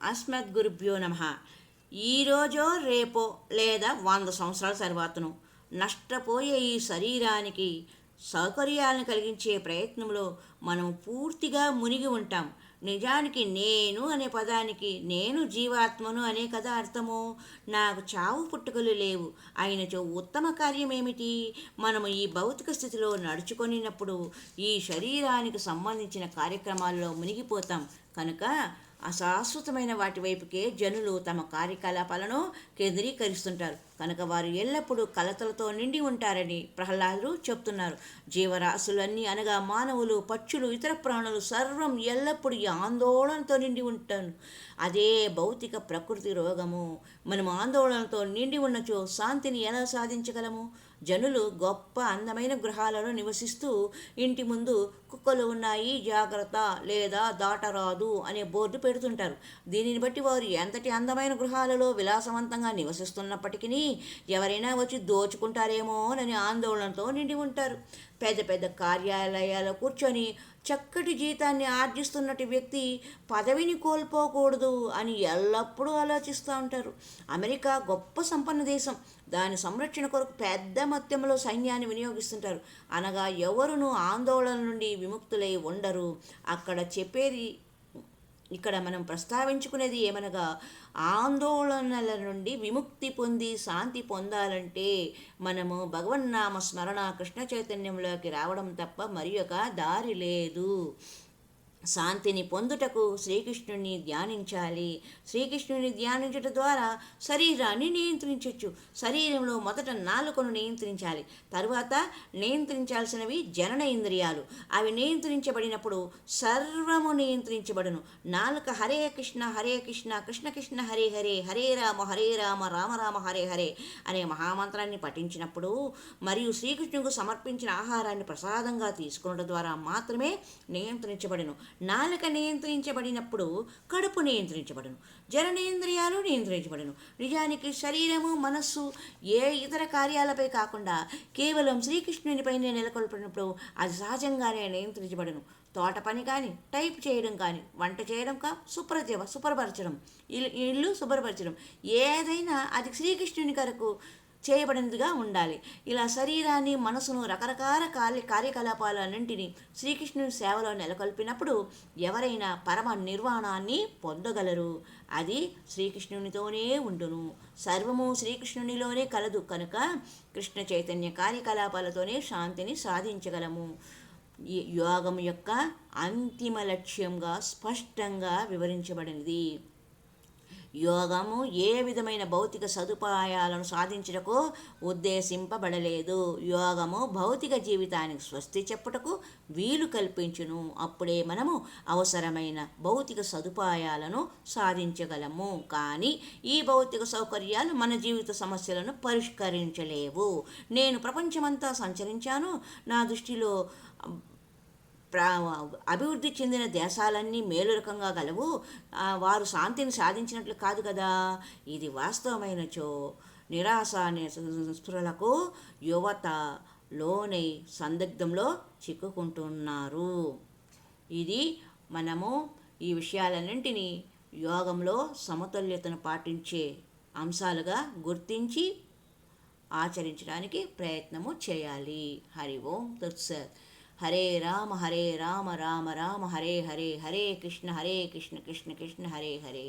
అస్మద్గురుభ్యో నమః. ఈరోజో రేపో లేదా 100 సంవత్సరాల తర్వాతను నష్టపోయే ఈ శరీరానికి సౌకర్యాలను కలిగించే ప్రయత్నంలో మనం పూర్తిగా మునిగి ఉంటాం. నిజానికి నేను అనే పదానికి నేను జీవాత్మను అనే కదా అర్థము. నాకు చావు పుట్టుకలు లేవు అయినచో ఉత్తమ కార్యం ఏమిటి? మనము ఈ భౌతిక స్థితిలో నడుచుకొనినప్పుడు ఈ శరీరానికి సంబంధించిన కార్యక్రమాల్లో మునిగిపోతాం కనుక అశాశ్వతమైన వాటి వైపుకే జనులు తమ కార్యకలాపాలను కేంద్రీకరిస్తుంటారు కనుక వారు ఎల్లప్పుడూ కలతలతో నిండి ఉంటారని ప్రహ్లాదుడు చెప్తున్నారు. జీవరాశులన్నీ అనగా మానవులు, పక్షులు, ఇతర ప్రాణులు సర్వం ఎల్లప్పుడూ ఈ ఆందోళనతో నిండి ఉంటాను. అదే భౌతిక ప్రకృతి రోగము. మనం ఆందోళనతో నిండి ఉన్నచో శాంతిని ఎలా సాధించగలము? జనులు గొప్ప అందమైన గృహాలలో నివసిస్తూ ఇంటి ముందు కుక్కలు ఉన్నాయి జాగ్రత్త లేదా దాటరాదు అనే బోర్డు పెడుతుంటారు. దీనిని బట్టి వారు ఎంతటి అందమైన గృహాలలో విలాసవంతంగా నివసిస్తున్నప్పటికీ ఎవరైనా వచ్చి దోచుకుంటారేమోనని ఆందోళనతో నిండి ఉంటారు. పెద్ద పెద్ద కార్యాలయాల్లో కూర్చొని చక్కటి జీతాన్ని ఆర్జిస్తున్నటి వ్యక్తి పదవిని కోల్పోకూడదు అని ఎల్లప్పుడూ ఆలోచిస్తూ ఉంటారు. అమెరికా గొప్ప సంపన్న దేశం. దాని సంరక్షణ కొరకు పెద్ద మొత్తంలో సైన్యాన్ని వినియోగిస్తుంటారు. అనగా ఎవరునూ ఆందోళన నుండి విముక్తులై ఉండరు. అక్కడ చెప్పేది ఇక్కడ మనం ప్రస్తావించుకునేది ఏమనగా ఆందోళనల నుండి విముక్తి పొంది శాంతి పొందాలంటే మనము భగవన్నామ స్మరణ కృష్ణ చైతన్యంలోకి రావడం తప్ప మరి ఒక దారి లేదు. శాంతిని పొందుటకు శ్రీకృష్ణుని ధ్యానించాలి. శ్రీకృష్ణుని ధ్యానించడం ద్వారా శరీరాన్ని నియంత్రించవచ్చు. శరీరంలో మొదట నాలుకను నియంత్రించాలి. తరువాత నియంత్రించాల్సినవి జనన ఇంద్రియాలు. అవి నియంత్రించబడినప్పుడు సర్వము నియంత్రించబడును. నాలుక హరే కృష్ణ కృష్ణ కృష్ణ హరే హరే, హరే రామ రామ రామ హరే హరే అనే మహామంత్రాన్ని పఠించినప్పుడు మరియు శ్రీకృష్ణుకు సమర్పించిన ఆహారాన్ని ప్రసాదంగా తీసుకునడం ద్వారా మాత్రమే నియంత్రించబడును. నాలుక నియంత్రించబడినప్పుడు కడుపు నియంత్రించబడును, జననేంద్రియాలు నియంత్రించబడును. నిజానికి శరీరము, మనస్సు ఏ ఇతర కార్యాలపై కాకుండా కేవలం శ్రీకృష్ణునిపైనే నెలకొల్పినప్పుడు అది సహజంగానే నియంత్రించబడును. తోట పని కానీ, టైప్ చేయడం కానీ, వంట చేయడం శుభ్రపరచడం, ఇల్లు శుభ్రపరచడం, ఏదైనా అది శ్రీకృష్ణుని కొరకు చేయబడినదిగా ఉండాలి. ఇలా శరీరాన్ని, మనసును, రకరకాల కార్యకలాపాలన్నింటినీ శ్రీకృష్ణుని సేవలో నెలకొల్పినప్పుడు ఎవరైనా పరమ నిర్వాణాన్ని పొందగలరు. అది శ్రీకృష్ణునితోనే ఉండును. సర్వము శ్రీకృష్ణునిలోనే కలదు కనుక కృష్ణ చైతన్య కార్యకలాపాలతోనే శాంతిని సాధించగలము. ఈ యోగం యొక్క అంతిమ లక్ష్యంగా స్పష్టంగా వివరించబడినది. యోగము ఏ విధమైన భౌతిక సదుపాయాలను సాధించుటకు ఉద్దేశింపబడలేదు. యోగము భౌతిక జీవితానికి స్వస్తి చెప్పుటకు వీలు కల్పించును. అప్పుడే మనము అవసరమైన భౌతిక సదుపాయాలను సాధించగలము. కానీ ఈ భౌతిక సౌకర్యాలు మన జీవిత సమస్యలను పరిష్కరించలేవు. నేను ప్రపంచమంతా సంచరించాను. నా దృష్టిలో అభివృద్ధి చెందిన దేశాలన్నీ మేలు రకంగా గలవు. వారు శాంతిని సాధించినట్లు కాదు కదా. ఇది వాస్తవమైనచో నిరాశ స్పృహలకు యువత లోనై సందిగ్ధంలో చిక్కుకుంటున్నారు. ఇది మనము ఈ విషయాలన్నింటినీ యోగంలో సమతుల్యతను పాటించే అంశాలుగా గుర్తించి ఆచరించడానికి ప్రయత్నము చేయాలి. హరి ఓం తత్సత్. హరే రామ రామ రామ హరే హరే, హరే కృష్ణ కృష్ణ కృష్ణ హరే హరే.